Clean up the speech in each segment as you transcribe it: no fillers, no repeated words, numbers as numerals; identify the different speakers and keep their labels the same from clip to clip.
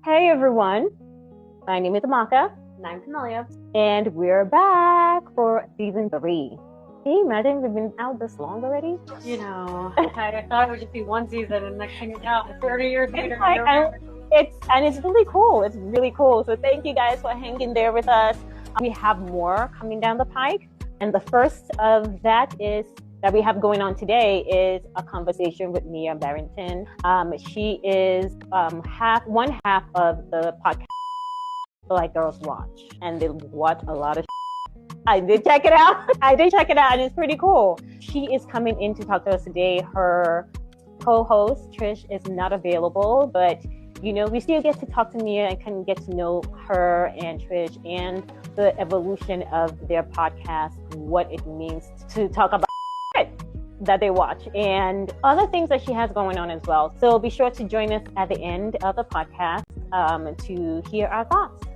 Speaker 1: Hey everyone, my name is Amaka.
Speaker 2: And I'm Camelia.
Speaker 1: And we're back for season 3. Can you imagine we've been out this long already?
Speaker 2: You know, I thought it would just be one season, and next thing you know, 30 years later.
Speaker 1: It's really cool. It's really cool. So thank you guys for hanging there with us. We have more coming down the pike. And the first of that we have going on today is a conversation with Meah Barrington. She is one half of the podcast Black Girls Watch, and they watch a lot of I did check it out, and it's pretty cool. She is coming in to talk to us today. Her co-host, Trish, is not available, but we still get to talk to Meah and kind of get to know her and Trish and the evolution of their podcast, what it means to talk about that they watch and other things that she has going on as well. So be sure to join us at the end of the podcast to hear our thoughts.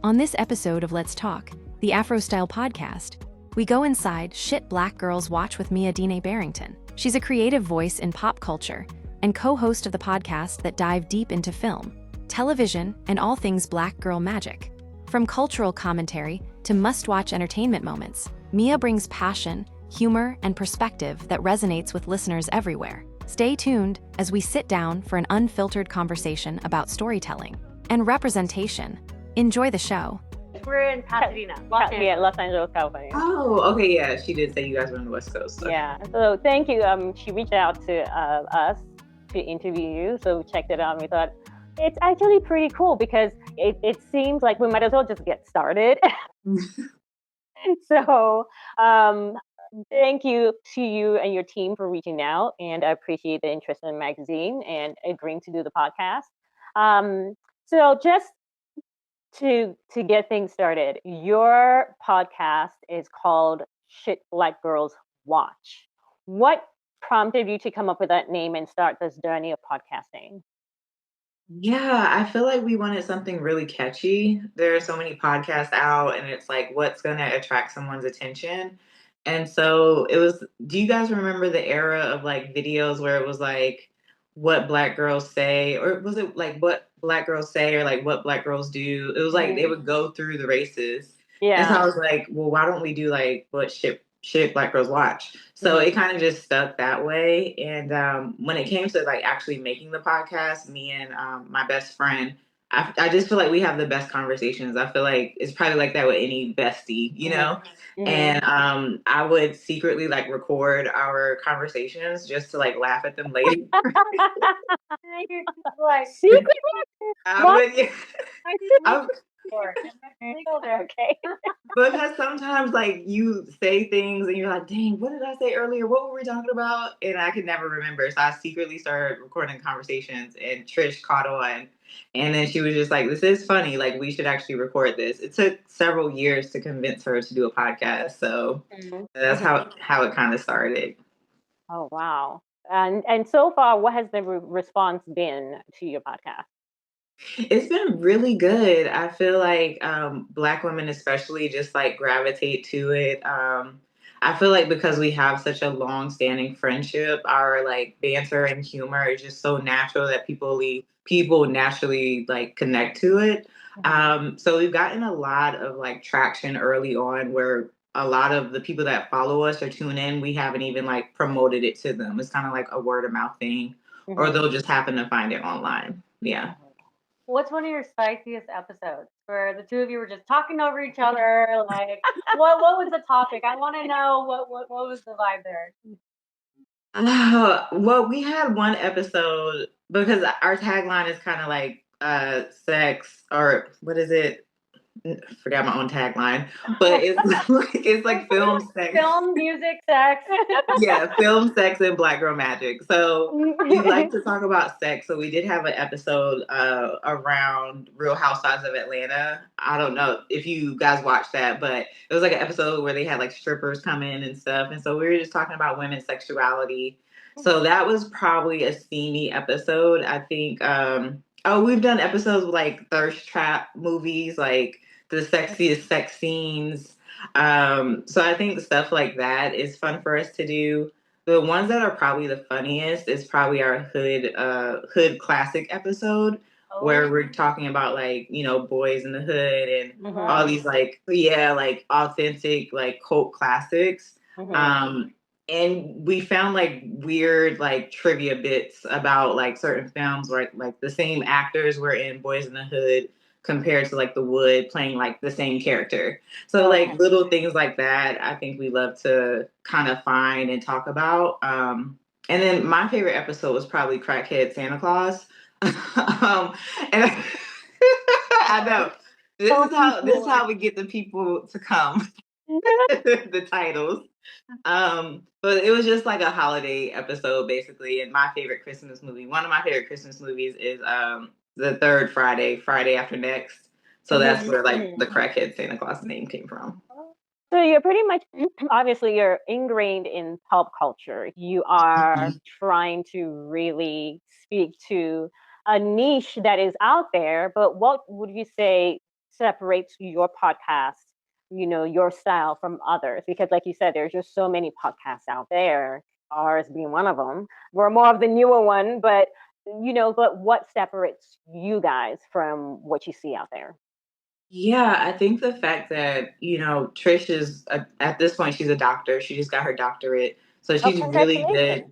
Speaker 3: On this episode of Let's Talk, the AfroStyle Podcast, we go inside Sht Black Girls Watch with Meah Denee Barrington. She's a creative voice in pop culture and co-host of the podcast that dive deep into film, television, and all things Black girl magic. From cultural commentary to must-watch entertainment moments, Meah brings passion, humor, and perspective that resonates with listeners everywhere. Stay tuned as we sit down for an unfiltered conversation about storytelling and representation. Enjoy the show.
Speaker 2: We're in Pasadena, Los
Speaker 1: Angeles, California.
Speaker 4: Oh, okay, yeah. She did say you guys were on the West Coast. So.
Speaker 1: Yeah, so thank you. She reached out to us to interview you, so we checked it out and we thought, it's actually pretty cool because it seems like we might as well just get started. So, thank you to you and your team for reaching out, and I appreciate the interest in the magazine and agreeing to do the podcast. So just to get things started, your podcast is called Sht Black Girls Watch. What prompted you to come up with that name and start this journey of podcasting?
Speaker 4: Yeah, I feel like we wanted something really catchy. There are so many podcasts out, and it's like, what's going to attract someone's attention? And so it was, do you guys remember the era of like videos where it was like, what Black girls say? Or was it like what Black girls say or like what Black girls do? It was like they would go through the races.
Speaker 1: Yeah.
Speaker 4: And so I was like, well, why don't we do like what Sht Black Girls Watch? So it kind of just stuck that way. And when it came to like actually making the podcast, me and my best friend, I just feel like we have the best conversations. I feel like it's probably like that with any bestie, Mm-hmm. And I would secretly like record our conversations just to like laugh at them later.
Speaker 1: Like secretly?
Speaker 4: Okay. Because sometimes like you say things and you're like, dang, what did I say earlier? What were we talking about? And I could never remember. So I secretly started recording conversations and Trish caught on. And then she was just like, this is funny. Like, we should actually record this. It took several years to convince her to do a podcast. So that's how it kind of started.
Speaker 1: Oh, wow. And so far, what has the response been to your podcast?
Speaker 4: It's been really good. I feel like Black women especially just like gravitate to it. I feel like because we have such a long-standing friendship, our like banter and humor is just so natural that people naturally like connect to it. So we've gotten a lot of like traction early on where a lot of the people that follow us or tune in, we haven't even like promoted it to them. It's kind of like a word of mouth thing, or they'll just happen to find it online. Yeah.
Speaker 2: What's one of your spiciest episodes where the two of you were just talking over each other? Like, what was the topic? I want to know what was the vibe there.
Speaker 4: Well, we had one episode because our tagline is kind of like sex, or what is it? Forgot my own tagline, but it's like film, sex,
Speaker 2: film, music, sex.
Speaker 4: Yeah, film, sex, and Black girl magic. So we like to talk about sex. So we did have an episode around Real Housewives of Atlanta. I don't know if you guys watched that, but it was like an episode where they had like strippers come in and stuff, and so we were just talking about women's sexuality. So that was probably a steamy episode. I think. We've done episodes with like thirst trap movies, like the sexiest sex scenes. So I think stuff like that is fun for us to do. The ones that are probably the funniest is probably our hood classic episode where we're talking about like, Boys in the Hood and all these like, like authentic like cult classics. And we found like weird like trivia bits about like certain films where like the same actors were in Boys in the Hood compared to like The Wood playing like the same character. So like little things like that, I think we love to kind of find and talk about. And then my favorite episode was probably Crackhead Santa Claus. And I know this is how we get the people to come. The titles. But it was just like a holiday episode basically. And my favorite Christmas movie, one of my favorite Christmas movies is the third Friday After Next. So that's where like the Crackhead Santa Claus name came from.
Speaker 1: So you're pretty much, obviously, you're ingrained in pop culture. You are trying to really speak to a niche that is out there. But what would you say separates your podcast, your style from others? Because like you said, there's just so many podcasts out there, ours being one of them. We're more of the newer one, but what separates you guys from what you see out there?
Speaker 4: Yeah, I think the fact that, Trish is, at this point, she's a doctor. She just got her doctorate. So she's really good.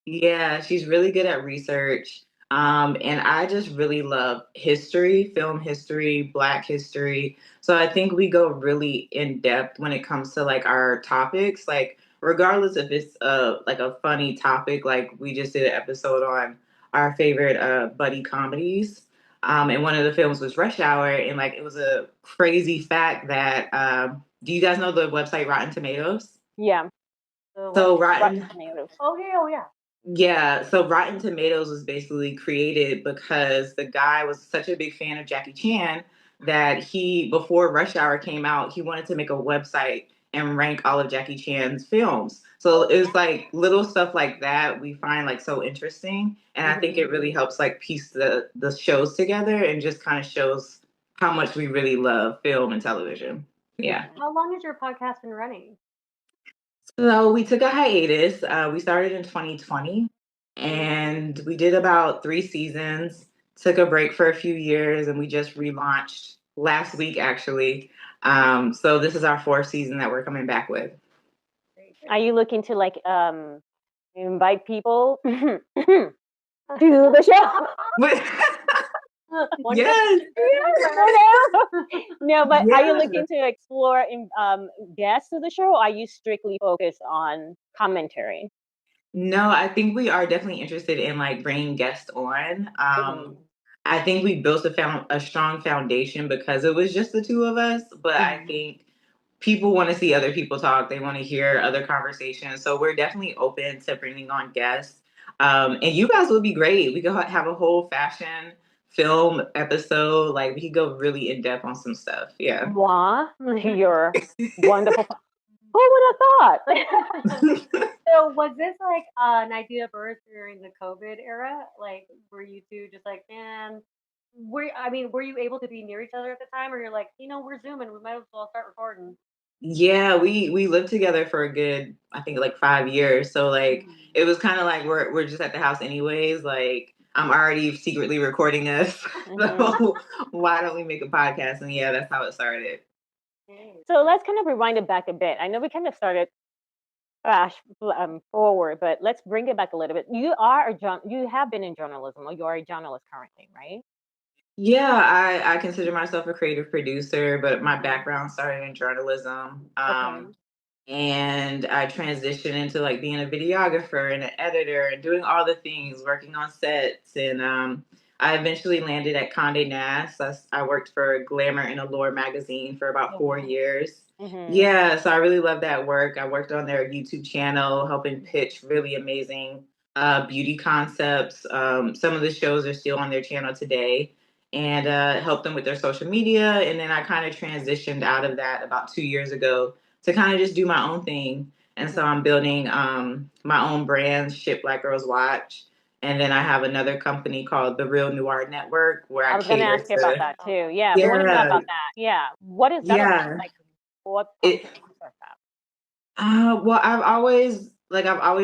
Speaker 4: Yeah, she's really good at research. And I just really love history, film history, Black history. So I think we go really in depth when it comes to like our topics, like regardless if it's like a funny topic, like we just did an episode on our favorite buddy comedies. And one of the films was Rush Hour. And like, it was a crazy fact that, do you guys know the website Rotten Tomatoes?
Speaker 1: Yeah.
Speaker 4: So Rotten
Speaker 2: Tomatoes. Oh yeah.
Speaker 4: Yeah. So Rotten Tomatoes was basically created because the guy was such a big fan of Jackie Chan that before Rush Hour came out, he wanted to make a website and rank all of Jackie Chan's films. So it's like little stuff like that we find like so interesting. And I think it really helps like piece the shows together and just kind of shows how much we really love film and television. Yeah.
Speaker 2: How long has your podcast been running?
Speaker 4: So we took a hiatus. We started in 2020 and we did about 3 seasons, took a break for a few years, and we just relaunched last week actually. So this is our 4th season that we're coming back with.
Speaker 1: Are you looking to like invite people to the show?
Speaker 4: Yes.
Speaker 1: No, but are you looking to explore guests of the show? Or are you strictly focused on commentary?
Speaker 4: No, I think we are definitely interested in like bringing guests on. I think we built a strong foundation because it was just the two of us, but I think people want to see other people talk. They want to hear other conversations. So we're definitely open to bringing on guests. And you guys would be great. We could have a whole fashion film episode. Like we could go really in depth on some stuff. Yeah.
Speaker 1: Wow, you're wonderful. Who would have thought?
Speaker 2: So was this like an idea birth during the COVID era? Like, were you two just like, man, were you able to be near each other at the time, or you're like, we're Zooming, we might as well start recording?
Speaker 4: Yeah, we lived together for a good, I think like 5 years. So like it was kind of like we're just at the house anyways. Like I'm already secretly recording us. So why don't we make a podcast? And yeah, that's how it started.
Speaker 1: So let's kind of rewind it back a bit. I know we kind of started forward, but let's bring it back a little bit. You have been in journalism, or you are a journalist currently, right?
Speaker 4: Yeah, I consider myself a creative producer, but my background started in journalism. And I transitioned into like being a videographer and an editor and doing all the things, working on sets. And I eventually landed at Condé Nast. I worked for Glamour and Allure magazine for about 4 years. Yeah, so I really love that work. I worked on their YouTube channel, helping pitch really amazing beauty concepts. Some of the shows are still on their channel today, and helped them with their social media. And then I kind of transitioned out of that about 2 years ago to kind of just do my own thing. And so I'm building my own brand, Sht Black Girls Watch. And then I have another company called the Real Noir Network, where I was going to
Speaker 1: ask you about that too. Yeah, we want to know about that. Yeah, what is that?
Speaker 4: Yeah.
Speaker 1: Like, what?
Speaker 4: Well, I've always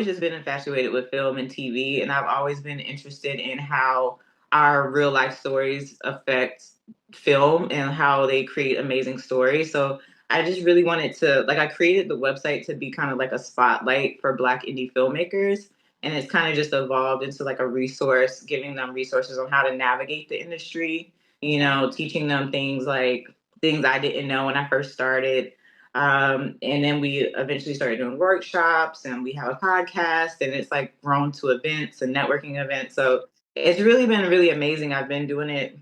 Speaker 4: just been infatuated with film and TV, and I've always been interested in how our real life stories affect film and how they create amazing stories. So I just really wanted to, like, I created the website to be kind of like a spotlight for Black indie filmmakers. And it's kind of just evolved into like a resource, giving them resources on how to navigate the industry, teaching them things I didn't know when I first started. And then we eventually started doing workshops, and we have a podcast, and it's like grown to events and networking events. So it's really been really amazing. I've been doing it.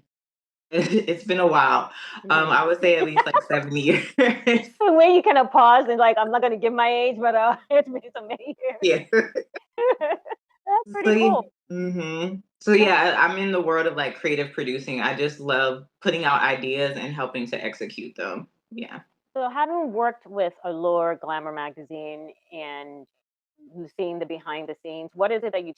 Speaker 4: It's been a while. I would say at least like 7 years.
Speaker 1: The way you kind of pause and like, I'm not going to give my age, but it's been so many years.
Speaker 4: Yeah.
Speaker 1: That's pretty cool.
Speaker 4: Mm-hmm. So yeah, I'm in the world of like creative producing. I just love putting out ideas and helping to execute them. Yeah.
Speaker 1: So having worked with Allure Glamour magazine and you've seen the behind the scenes, what is it that you're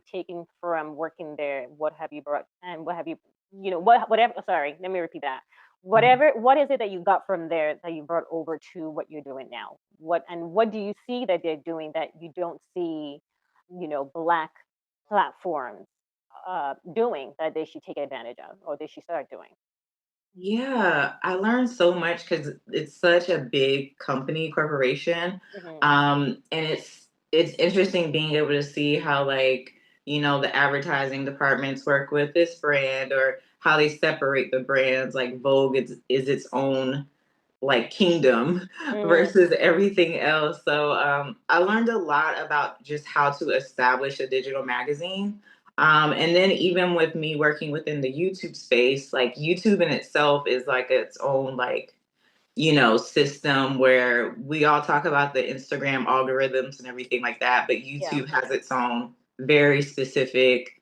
Speaker 1: taking from working there? What have you brought, and what have you, whatever, sorry, let me repeat that. What is it that you got from there that you brought over to what you're doing now? What do you see that they're doing that you don't see, Black platforms doing that they should take advantage of or they should start doing?
Speaker 4: Yeah, I learned so much because it's such a big corporation. And it's interesting being able to see how like, the advertising departments work with this brand, or how they separate the brands. Like Vogue is its own like kingdom versus everything else. So I learned a lot about just how to establish a digital magazine. And then even with me working within the YouTube space, like YouTube in itself is like its own like, system where we all talk about the Instagram algorithms and everything like that, but YouTube has its own very specific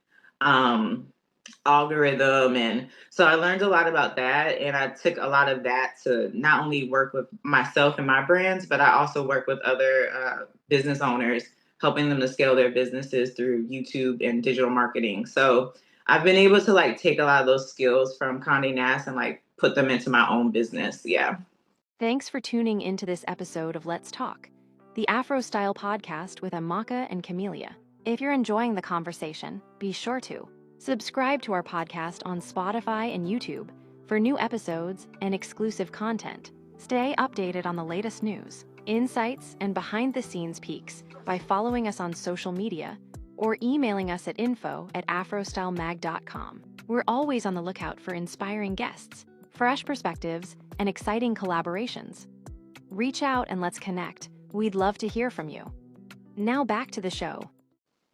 Speaker 4: algorithm. And so I learned a lot about that, and I took a lot of that to not only work with myself and my brands, but I also work with other business owners, helping them to scale their businesses through YouTube and digital marketing. So I've been able to like take a lot of those skills from Condé Nast and like put them into my own business. Yeah.
Speaker 3: Thanks for tuning into this episode of Let's Talk, the AfroStyle podcast with Amaka and Camellia. If you're enjoying the conversation, be sure to subscribe to our podcast on Spotify and YouTube for new episodes and exclusive content. Stay updated on the latest news, insights, and behind-the-scenes peeks by following us on social media or emailing us at info@afrostylemag.com. We're always on the lookout for inspiring guests, fresh perspectives, and exciting collaborations. Reach out and let's connect. We'd love to hear from you. Now back to the show.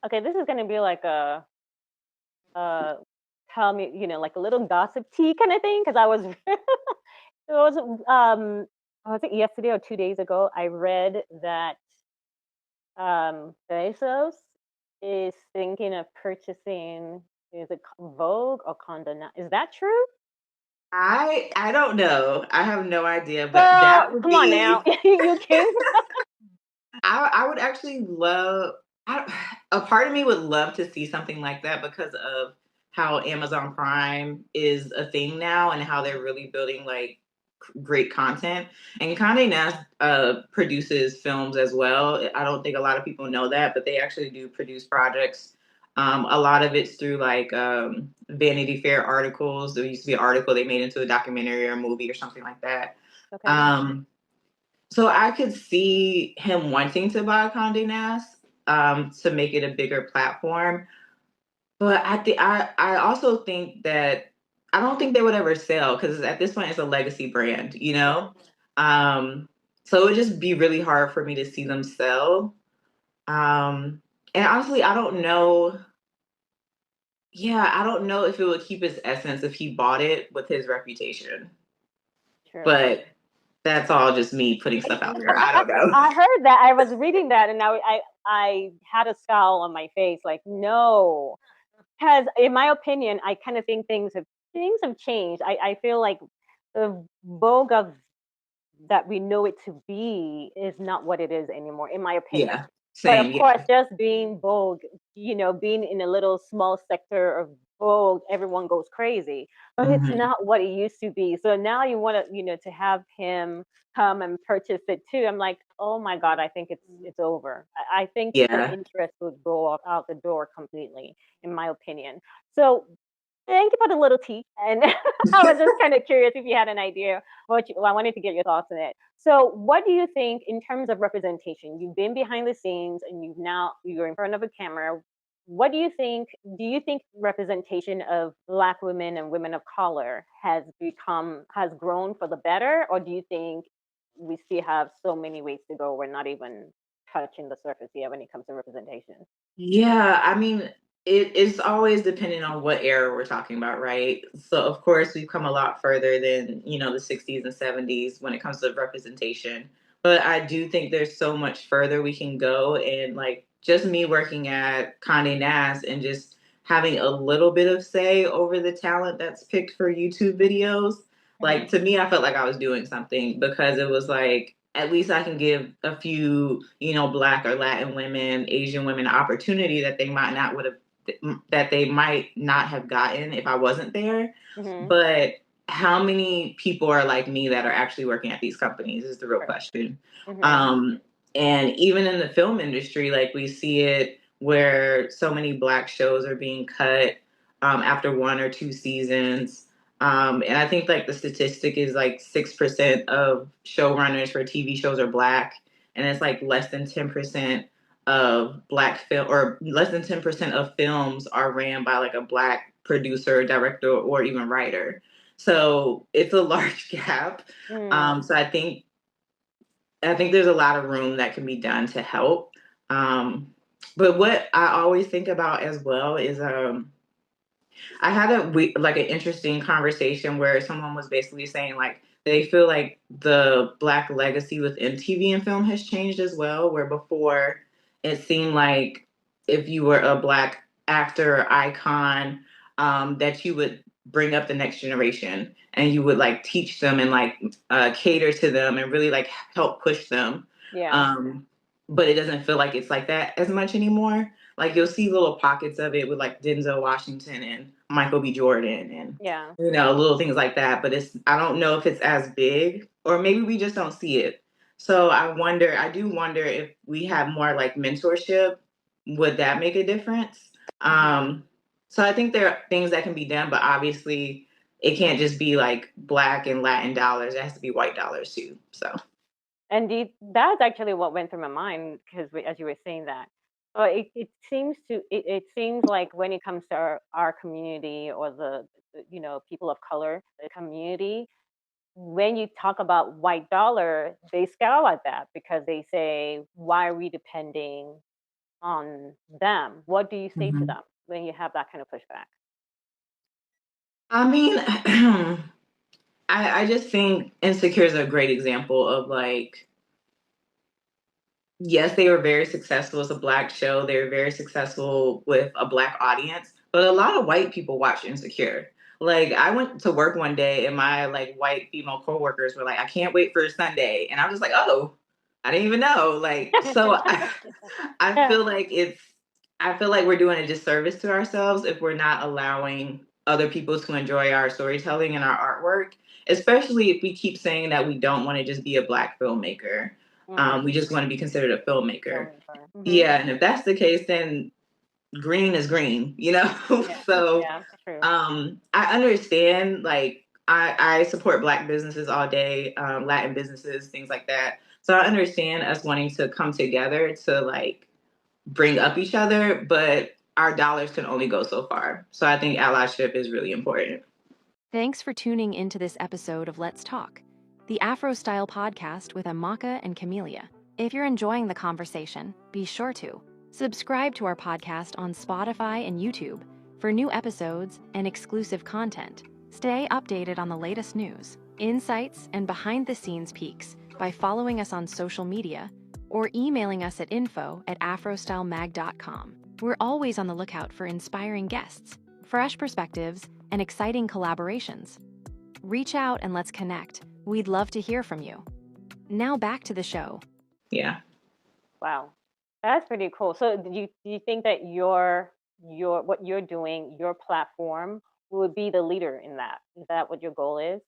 Speaker 1: Okay, this is going to be like a tell me, like a little gossip tea kind of thing, because was it yesterday or 2 days ago? I read that Bezos is thinking of purchasing, is it Vogue or Condé Nast? Is that true?
Speaker 4: I don't know. I have no idea, but
Speaker 1: that would come on now. You can.
Speaker 4: I would actually love. A part of me would love to see something like that because of how Amazon Prime is a thing now and how they're really building like great content. And Condé Nast produces films as well. I don't think a lot of people know that, but they actually do produce projects. A lot of it's through like Vanity Fair articles. There used to be an article they made into a documentary or a movie or something like that. Okay. So I could see him wanting to buy Condé Nast to make it a bigger platform. But I also think that I don't think they would ever sell because at this point it's a legacy brand, So it would just be really hard for me to see them sell. And honestly, I don't know. Yeah, I don't know if it would keep its essence if he bought it with his reputation. True. But that's all just me putting stuff out there. I don't know.
Speaker 1: I heard that. I was reading that, and I had a scowl on my face, like, no. Because in my opinion, I kind of think things have changed. I feel like the Vogue of that we know it to be is not what it is anymore, in my opinion. Yeah. Same, but of course, just being Vogue, being in a little small sector of Vogue, everyone goes crazy. But it's not what it used to be. So now you want to, to have him come and purchase it too. I'm like, oh my God, I think it's over. I think the interest would go out the door completely, in my opinion. So Thank you for the little tea. And I was just kind of curious if you had an idea. I wanted to get your thoughts on it. So, what do you think in terms of representation? You've been behind the scenes, and you're in front of a camera. What do you think? Do you think representation of Black women and women of color has grown for the better, or do you think we still have so many ways to go? We're not even touching the surface yet when it comes to representation.
Speaker 4: Yeah, I mean, it's always depending on what era we're talking about, right? So, of course, we've come a lot further than, the 60s and 70s when it comes to representation. But I do think there's so much further we can go. And, like, just me working at Condé Nast and just having a little bit of say over the talent that's picked for YouTube videos, like, to me, I felt like I was doing something because it was like, at least I can give a few, Black or Latin women, Asian women, opportunity that they might not have gotten if I wasn't there.
Speaker 1: Mm-hmm.
Speaker 4: But how many people are like me that are actually working at these companies is the real question.
Speaker 1: Mm-hmm.
Speaker 4: And even in the film industry, like we see it where so many Black shows are being cut after 1 or 2 seasons. And I think like the statistic is like 6% of showrunners for TV shows are Black, and it's like less than 10% of Black film, or less than 10% of films are ran by like a Black producer, director, or even writer. So it's a large gap. So I think there's a lot of room that can be done to help. But what I always think about as well is I had an interesting conversation where someone was basically saying like they feel like the Black legacy within TV and film has changed as well, where before it seemed like if you were a Black actor or icon, that you would bring up the next generation and you would like teach them and like cater to them and really like help push them.
Speaker 1: Yeah.
Speaker 4: But it doesn't feel like it's like that as much anymore. Like you'll see little pockets of it with like Denzel Washington and Michael B. Jordan and
Speaker 1: Yeah.
Speaker 4: little things like that. But I don't know if it's as big, or maybe we just don't see it. So I do wonder if we have more like mentorship, would that make a difference? So I think there are things that can be done, but obviously it can't just be like Black and Latin dollars. It has to be white dollars too. So.
Speaker 1: And that's actually what went through my mind because as you were saying that, it seems like when it comes to our community or the people of color, the community, when you talk about white dollar, they scowl at that because they say, "Why are we depending on them?" What do you say to them when you have that kind of pushback?
Speaker 4: I mean, I just think Insecure is a great example of like, yes, they were very successful as a Black show. They were very successful with a Black audience, but a lot of white people watch Insecure. Like I went to work one day and my like white female coworkers were like, I can't wait for Sunday. And I was just like, oh, I didn't even know. Like, so I feel like I feel like we're doing a disservice to ourselves if we're not allowing other people to enjoy our storytelling and our artwork, especially if we keep saying that we don't want to just be a Black filmmaker. We just want to be considered a filmmaker. Yeah, and if that's the case, then green is green, So
Speaker 1: Yeah, true.
Speaker 4: I understand, like I support Black businesses all day, Latin businesses, things like that. So I understand us wanting to come together to like bring up each other, but our dollars can only go so far. So I think allyship is really important.
Speaker 3: Thanks for tuning into this episode of Let's Talk, the AfroStyle podcast with Amaka and Camellia. If you're enjoying the conversation, be sure to subscribe to our podcast on Spotify and YouTube for new episodes and exclusive content. Stay updated on the latest news, insights, and behind-the-scenes peeks by following us on social media or emailing us at info@afrostylemag.com. We're always on the lookout for inspiring guests, fresh perspectives, and exciting collaborations. Reach out and let's connect. We'd love to hear from you. Now back to the show.
Speaker 4: Yeah.
Speaker 1: Wow, that's pretty cool. So do you think that your what you're doing, your platform, would be the leader in that? Is that what your goal is?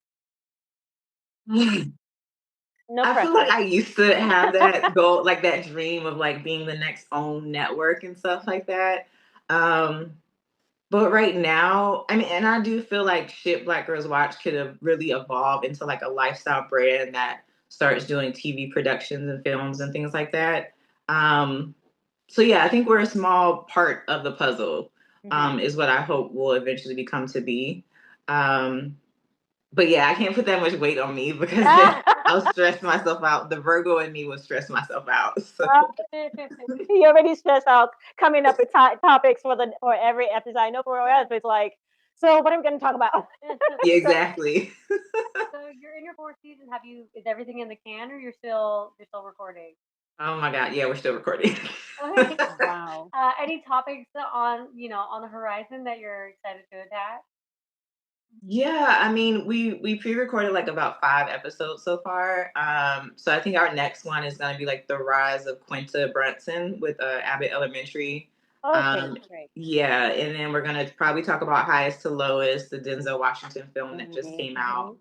Speaker 1: No
Speaker 4: I feel like
Speaker 1: pressure.
Speaker 4: I used to have that goal, like that dream of like being the next own network and stuff like that. Um, But right now, I mean, and I do feel like Sht Black Girls Watch could have really evolved into like a lifestyle brand that starts doing TV productions and films and things like that. Um, so yeah, I think we're a small part of the puzzle, is what I hope will eventually become to be. Um, but yeah, I can't put that much weight on me because then I'll stress myself out. The Virgo in me will stress myself out. So.
Speaker 1: You already stressed out coming up with topics for every episode. I know for us, it's like, so what are we going to talk about?
Speaker 4: Yeah, exactly.
Speaker 2: So you're in your fourth season. Is everything in the can, or you're still recording?
Speaker 4: Oh my God. Yeah, we're still recording.
Speaker 1: Wow.
Speaker 2: Any topics on the horizon that you're excited to attack?
Speaker 4: Yeah, I mean, we pre-recorded like about 5 episodes so far. So I think our next one is gonna be like the rise of Quinta Brunson with Abbott Elementary.
Speaker 1: Okay, great.
Speaker 4: Yeah, and then we're gonna probably talk about Highest to Lowest, the Denzel Washington film that just came out.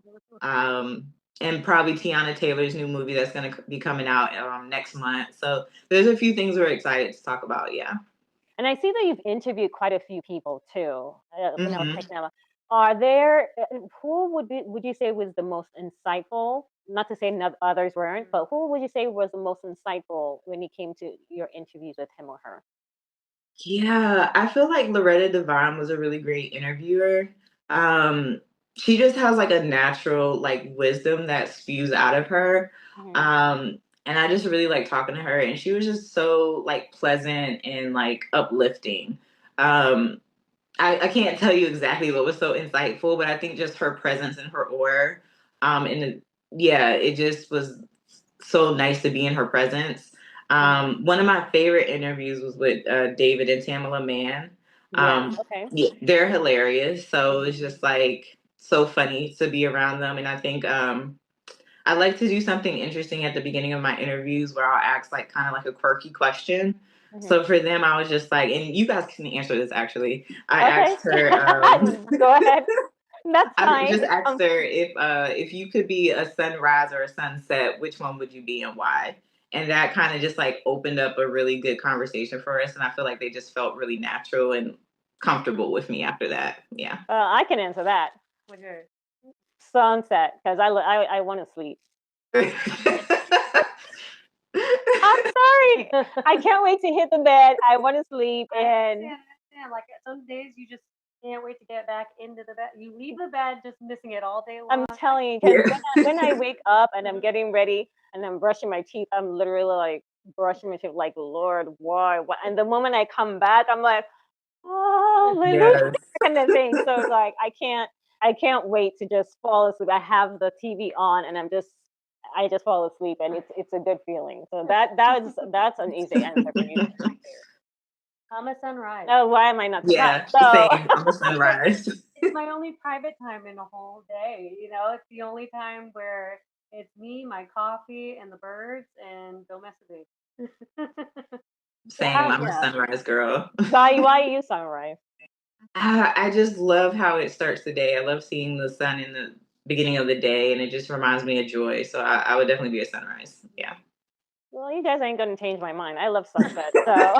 Speaker 4: And probably Tiana Taylor's new movie that's gonna be coming out next month. So there's a few things we're excited to talk about. Yeah.
Speaker 1: And I see that you've interviewed quite a few people too. When I was checking out, are there who would you say was the most insightful? Not to say others weren't, but who would you say was the most insightful when it came to your interviews with him or her?
Speaker 4: Yeah, I feel like Loretta Devine was a really great interviewer. She just has like a natural like wisdom that spews out of her. And I just really like talking to her, and she was just so like pleasant and like uplifting. I can't tell you exactly what was so insightful, but I think just her presence and her aura, yeah, it just was so nice to be in her presence. One of my favorite interviews was with David and Tamala Mann.
Speaker 1: Okay.
Speaker 4: Yeah, they're hilarious. So it's just like so funny to be around them. And I think I like to do something interesting at the beginning of my interviews where I'll ask like kind of like a quirky question. So for them, I was just like, and you guys can answer this actually. I asked her.
Speaker 1: Go ahead. That's fine.
Speaker 4: I just asked her if you could be a sunrise or a sunset, which one would you be and why? And that kind of just like opened up a really good conversation for us, and I feel like they just felt really natural and comfortable with me after that. Yeah.
Speaker 1: I can answer that.
Speaker 2: With her.
Speaker 1: Sunset, because I want to sleep. I'm sorry. I can't wait to hit the bed. I want to sleep, and
Speaker 2: like some days you just can't wait to get back into the bed. You leave the bed just missing it all day long.
Speaker 1: I'm telling you, because when I wake up and I'm getting ready and I'm brushing my teeth, I'm literally like brushing my teeth, like, Lord, why? And the moment I come back, I'm like, oh, hallelujah, kind of thing. So it's like I can't wait to just fall asleep. I have the TV on and I just fall asleep, and it's a good feeling. So that's an easy answer for you.
Speaker 2: I'm a sunrise.
Speaker 1: Oh, why am I not?
Speaker 4: Yeah, same. I'm a sunrise.
Speaker 2: It's my only private time in the whole day. It's the only time where it's me, my coffee, and the birds, and don't mess with me.
Speaker 4: Same. I'm a sunrise girl.
Speaker 1: Why are you sunrise?
Speaker 4: I just love how it starts the day. I love seeing the sun in the beginning of the day, and it just reminds me of joy. So I would definitely be a sunrise. Yeah.
Speaker 1: Well, you guys ain't gonna change my mind. I love sunset. So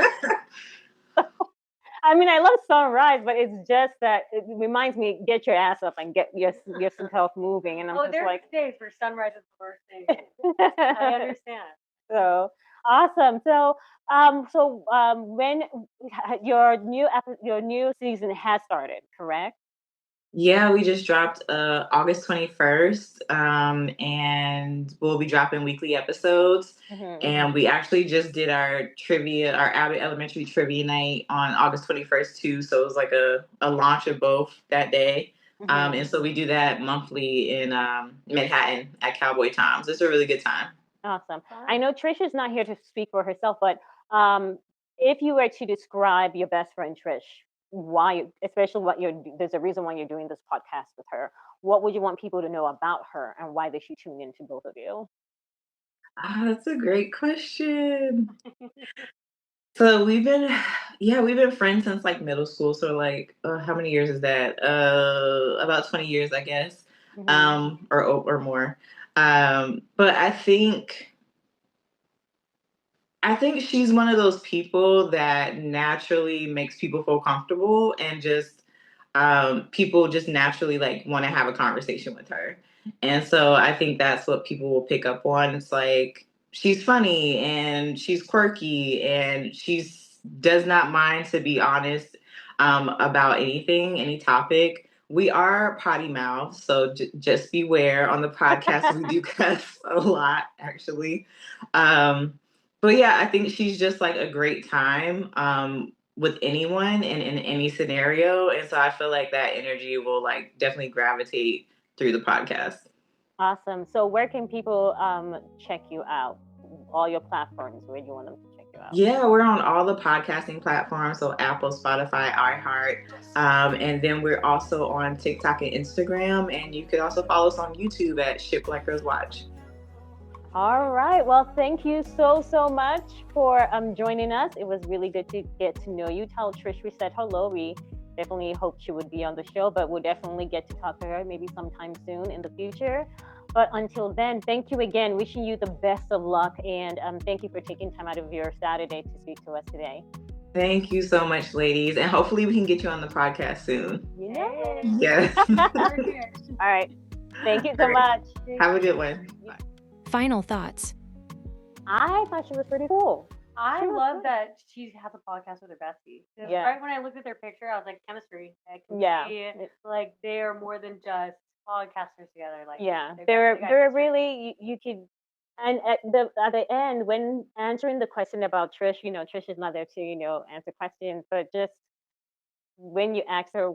Speaker 1: I mean, I love sunrise, but it's just that it reminds me, get your ass up and get yourself moving. And I'm just like,
Speaker 2: days where sunrise is the worst thing. I understand.
Speaker 1: So awesome. So when your new season has started, correct?
Speaker 4: Yeah, we just dropped August 21st, and we'll be dropping weekly episodes. And we actually just did our Abbott Elementary trivia night on August 21st too. So it was like a launch of both that day. And so we do that monthly in Manhattan at Cowboy Times. It's a really good time.
Speaker 1: Awesome. I know Trish is not here to speak for herself, but if you were to describe your best friend Trish, why, especially there's a reason why you're doing this podcast with her. What would you want people to know about her, and why they should tune in to both of you?
Speaker 4: That's a great question. So we've been friends since like middle school. So like, how many years is that? About 20 years, I guess, or more. But I think she's one of those people that naturally makes people feel comfortable and just people just naturally like want to have a conversation with her. And so I think that's what people will pick up on. It's like, she's funny and she's quirky and she's does not mind to be honest about anything, any topic. We are potty mouth, so just beware. On the podcast, we do cuss a lot, actually. But yeah, I think she's just like a great time with anyone and in any scenario. And so I feel like that energy will like definitely gravitate through the podcast.
Speaker 1: Awesome. So where can people check you out? All your platforms, where do you want them to check you out?
Speaker 4: Yeah, we're on all the podcasting platforms, so Apple, Spotify, iHeart. And then we're also on TikTok and Instagram. And you could also follow us on YouTube at Sht Black Girls Watch.
Speaker 1: All right. Well, thank you so much for joining us. It was really good to get to know you. Tell Trish we said hello. We definitely hoped she would be on the show, but we'll definitely get to talk to her maybe sometime soon in the future. But until then, thank you again. Wishing you the best of luck. And thank you for taking time out of your Saturday to speak to us today.
Speaker 4: Thank you so much, ladies. And hopefully we can get you on the podcast soon.
Speaker 1: Yeah.
Speaker 4: Yes.
Speaker 1: All right. Thank you so much.
Speaker 4: Have a good one. Bye.
Speaker 3: Final thoughts.
Speaker 1: I thought she was pretty cool.
Speaker 2: I love that she has a podcast with her bestie.
Speaker 1: Yeah.
Speaker 2: Right when I looked at their picture, I was like, chemistry. I can see it. Like they are more than just podcasters together. Like
Speaker 1: they're really you could. And at the end, when answering the question about Trish, Trish is not there to answer questions, but just when you ask her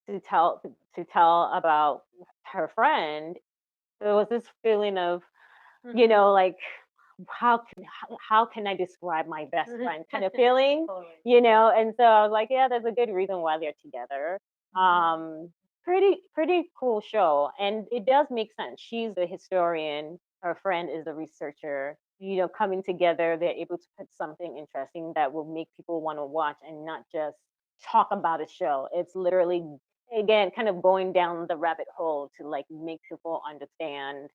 Speaker 1: to tell about her friend, there was this feeling of like how can I describe my best friend kind of feeling,
Speaker 2: totally.
Speaker 1: And so I was like, yeah, there's a good reason why they're together. Pretty cool show, and it does make sense. She's the historian, her friend is the researcher. Coming together, they're able to put something interesting that will make people want to watch and not just talk about a show. It's literally, again, kind of going down the rabbit hole to like make people understand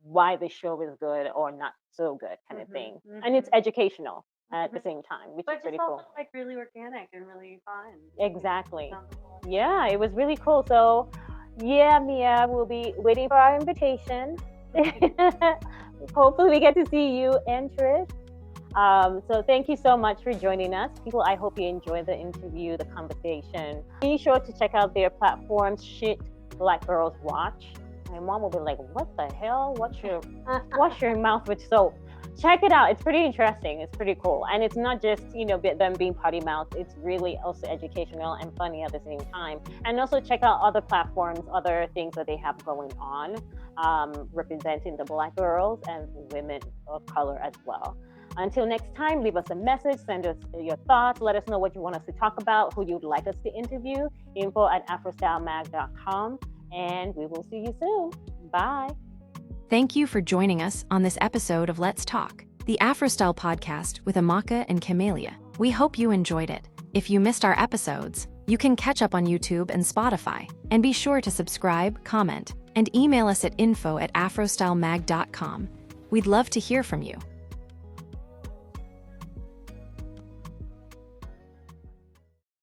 Speaker 1: why the show is good or not so good kind of thing. And it's educational at the same time, which is pretty cool.
Speaker 2: But it's also like really organic and really fun.
Speaker 1: Exactly. Yeah, it was really cool. So yeah, Meah, we'll be waiting for our invitation. Hopefully we get to see you and Trish. So thank you so much for joining us. People, I hope you enjoyed the interview, the conversation. Be sure to check out their platforms, Sht Black Girls Watch. My mom will be like, what the hell? Wash your mouth with soap. Check it out. It's pretty interesting. It's pretty cool. And it's not just, them being potty mouth. It's really also educational and funny at the same time. And also check out other platforms, other things that they have going on, representing the Black girls and women of color as well. Until next time, leave us a message, send us your thoughts, let us know what you want us to talk about, who you'd like us to interview, info@AfroStyleMag.com. And we will see you soon. Bye.
Speaker 3: Thank you for joining us on this episode of Let's Talk, the AfroStyle podcast with Amaka and Camellia. We hope you enjoyed it. If you missed our episodes, you can catch up on YouTube and Spotify. And be sure to subscribe, comment, and email us at info@AfroStyleMag.com. We'd love to hear from you.